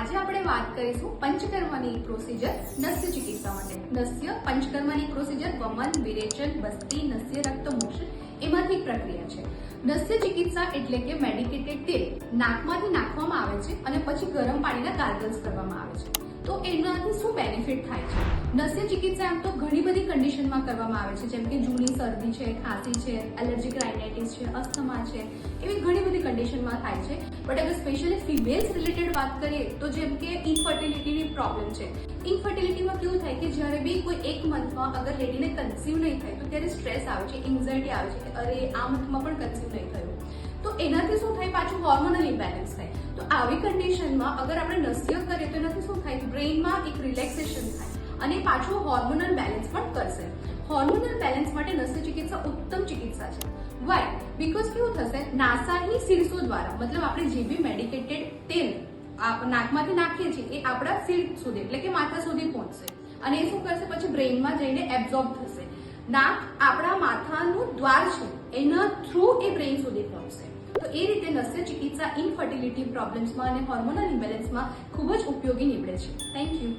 આજે આપણે વાત કરીશું પંચકર્મની પ્રોસિજર નસ્ય ચિકિત્સા માટે. નસ્ય પંચકર્મની પ્રોસિજર વમન, વિરેચન, બસ્તી, નસ્ય રક્ત મોક્ષ એમાંથી એક પ્રક્રિયા છે. નસ્ય ચિકિત્સા એટલે કે મેડિકેટેડ તેલ નાકમાંથી નાખવામાં આવે છે અને પછી ગરમ પાણીના ગાર્ગલ્સ કરવામાં આવે છે. તો એનાથી શું બેનિફિટ થાય છે? નસ્ય ચિકિત્સા એમ તો ઘણી બધી કન્ડિશનમાં કરવામાં આવે છે, જેમ કે જૂની શરદી છે, ખાંસી છે, એલર્જીક રાઇનાઇટિસ છે, અસ્થમા છે, એવી ઘણી બધી કન્ડિશનમાં થાય છે. બટ અગર સ્પેશિયલી ફિમેલ્સ રિલેટેડ વાત કરીએ તો જેમ કે ઇન્ફર્ટિલિટીની પ્રોબ્લેમ છે. ઇન્ફર્ટિલિટીમાં કેવું થાય કે જ્યારે બી કોઈ એક મંથમાં અગર લેડીને કન્સીવ નહીં થાય તો ત્યારે સ્ટ્રેસ આવે છે, એન્ઝાઇટી આવે છે કે અરે આ મંથમાં પણ કન્સીવ નહીં થયું. તો એનાથી શું થાય, પાછું હોર્મોનલ ઇમ્બેલેન્સ થાય. તો આવી કન્ડિશનમાં અગર આપણે નસ્ય કરીએ તો એનાથી શું થાય, બ્રેઇનમાં એક રિલેક્સેશન થાય અને પાછું હોર્મોનલ બેલેન્સ પણ કરશે. હોર્મોનલ બેલેન્સ માટે નસ્ય ચિકિત્સા ઉત્તમ ચિકિત્સા છે. વાય? બીકોઝ કેવું થશે, નાસાની શીર્ષો દ્વારા, મતલબ આપણે જે બી મેડિકેટેડ તેલ નાકમાંથી નાખીએ છીએ એ આપણા શીર્ષ સુધી એટલે કે માથા સુધી પહોંચશે અને એ શું કરશે, પછી બ્રેઇનમાં જઈને એબ્ઝોર્બ થશે. નાક આપણા માથાનું દ્વાર છે, એના થ્રુ એ બ્રેઇન સુધી પહોંચશે. તો એ રીતે નસ્ય ચિકિત્સા ઇનફર્ટિલિટી પ્રોબ્લેમ્સમાં અને હોર્મોનલ ઇમ્બેલેન્સમાં ખૂબ જ ઉપયોગી નીવડે છે. Thank you.